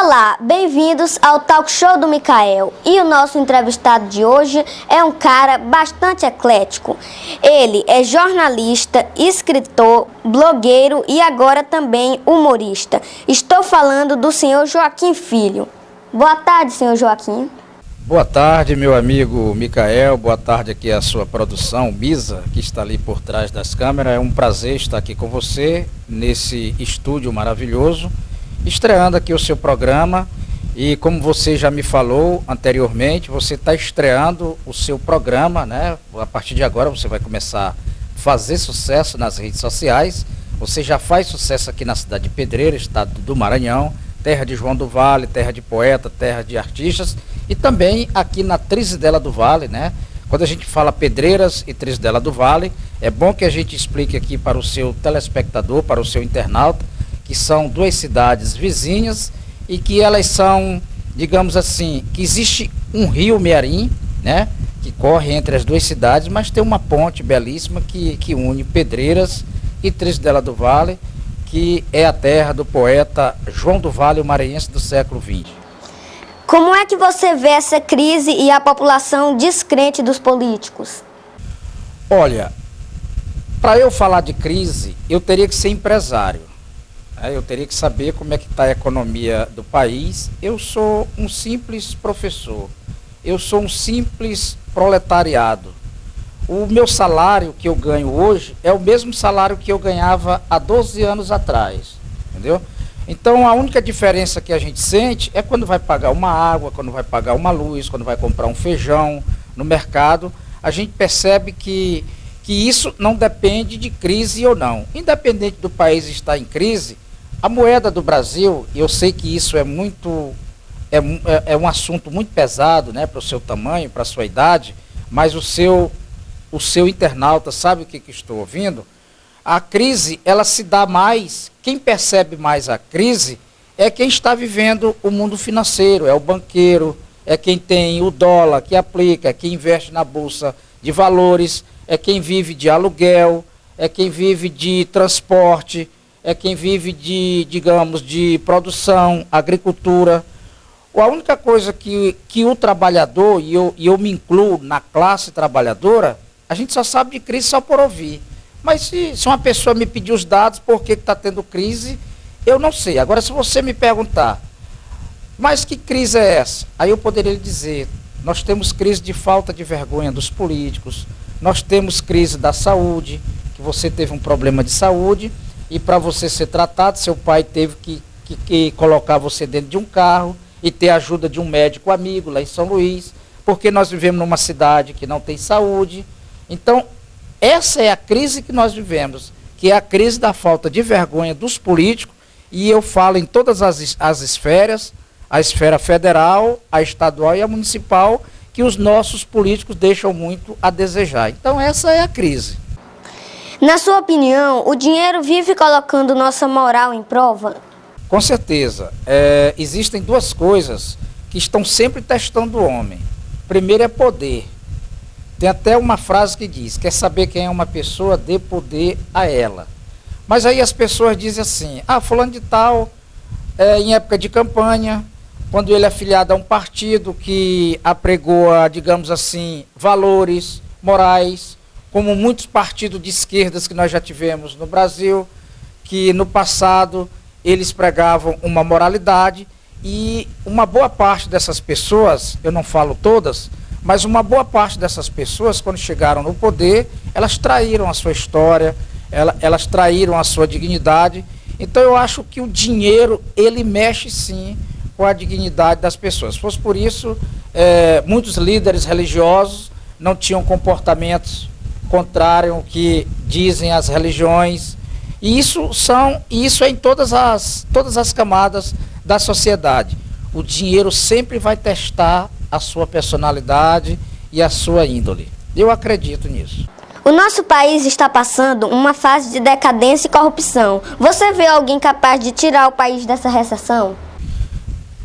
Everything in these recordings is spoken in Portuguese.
Olá, bem-vindos ao Talk Show do Micael. E o nosso entrevistado de hoje é um cara bastante eclético. Ele é jornalista, escritor, blogueiro e agora também humorista. Estou falando do senhor Joaquim Filho. Boa tarde, senhor Joaquim. Boa tarde, meu amigo Micael. Boa tarde aqui a sua produção, Misa, que está ali por trás das câmeras. É um prazer estar aqui com você nesse estúdio maravilhoso, estreando aqui o seu programa. E como você já me falou anteriormente, você está estreando o seu programa, né? A partir de agora você vai começar a fazer sucesso nas redes sociais. Você já faz sucesso aqui na cidade de Pedreira, estado do Maranhão, terra de João do Vale, terra de poeta, terra de artistas, e também aqui na Trizidela do Vale, né? Quando a gente fala Pedreiras e Trizidela do Vale, é bom que a gente explique aqui para o seu telespectador, para o seu internauta, que são duas cidades vizinhas e que elas são, digamos assim, que existe um rio Mearim, né? Que corre entre as duas cidades, mas tem uma ponte belíssima que une Pedreiras e Trizidela do Vale, que é a terra do poeta João do Vale, o maranhense do século XX. Como é que você vê essa crise e a população descrente dos políticos? Olha, para eu falar de crise, eu teria que ser empresário. Eu teria que saber como é que está a economia do país. Eu sou um simples professor. Eu sou um simples proletariado. O meu salário que eu ganho hoje é o mesmo salário que eu ganhava há 12 anos atrás, entendeu? Então a única diferença que a gente sente é quando vai pagar uma água, quando vai pagar uma luz, quando vai comprar um feijão no mercado, a gente percebe que isso não depende de crise ou não. Independente do país estar em crise, a moeda do Brasil, e eu sei que isso é um assunto muito pesado, né, para o seu tamanho, para a sua idade, mas o seu internauta sabe o que estou ouvindo. A crise, ela se dá mais, quem percebe mais a crise é quem está vivendo o mundo financeiro, é o banqueiro, é quem tem o dólar que aplica, é quem investe na bolsa de valores, é quem vive de aluguel, é quem vive de transporte, é quem vive de, digamos, de produção, agricultura. A única coisa que o trabalhador, e eu me incluo na classe trabalhadora, a gente só sabe de crise só por ouvir. Mas se uma pessoa me pedir os dados por que está tendo crise, eu não sei. Agora, se você me perguntar, mas que crise é essa? Aí eu poderia lhe dizer, nós temos crise de falta de vergonha dos políticos, nós temos crise da saúde, que você teve um problema de saúde, e para você ser tratado, seu pai teve que colocar você dentro de um carro e ter a ajuda de um médico amigo lá em São Luís, porque nós vivemos numa cidade que não tem saúde. Então, essa é a crise que nós vivemos, que é a crise da falta de vergonha dos políticos, e eu falo em todas as esferas, a esfera federal, a estadual e a municipal, que os nossos políticos deixam muito a desejar. Então, essa é a crise. Na sua opinião, o dinheiro vive colocando nossa moral em prova? Com certeza. Existem duas coisas que estão sempre testando o homem. Primeiro é poder. Tem até uma frase que diz, quer saber quem é uma pessoa, dê poder a ela. Mas aí as pessoas dizem assim, fulano de tal, em época de campanha, quando ele é afiliado a um partido que apregoa, digamos assim, valores morais, como muitos partidos de esquerdas que nós já tivemos no Brasil, que no passado eles pregavam uma moralidade, e uma boa parte dessas pessoas, eu não falo todas, mas uma boa parte dessas pessoas, quando chegaram no poder, elas traíram a sua história, elas traíram a sua dignidade. Então eu acho que o dinheiro, ele mexe sim com a dignidade das pessoas. Se fosse por isso, muitos líderes religiosos não tinham comportamentos contrários ao que dizem as religiões. E isso é em todas as camadas da sociedade. O dinheiro sempre vai testar a sua personalidade e a sua índole. Eu acredito nisso. O nosso país está passando uma fase de decadência e corrupção. Você vê alguém capaz de tirar o país dessa recessão?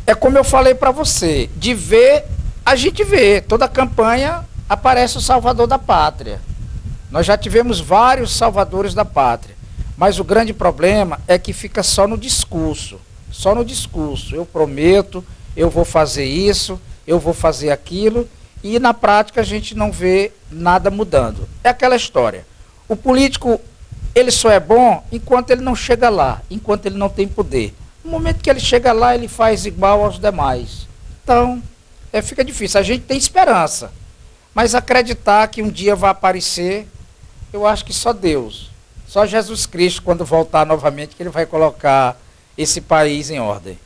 É como eu falei para você, de ver, a gente vê. Toda campanha aparece o salvador da pátria. Nós já tivemos vários salvadores da pátria. Mas o grande problema é que fica só no discurso. só no discurso. Eu prometo, eu vou fazer isso, eu vou fazer aquilo, e na prática a gente não vê nada mudando. É aquela história. O político, ele só é bom enquanto ele não chega lá, enquanto ele não tem poder. No momento que ele chega lá, ele faz igual aos demais. Então, fica difícil. A gente tem esperança, mas acreditar que um dia vai aparecer, eu acho que só Deus, só Jesus Cristo, quando voltar novamente, que ele vai colocar esse país em ordem.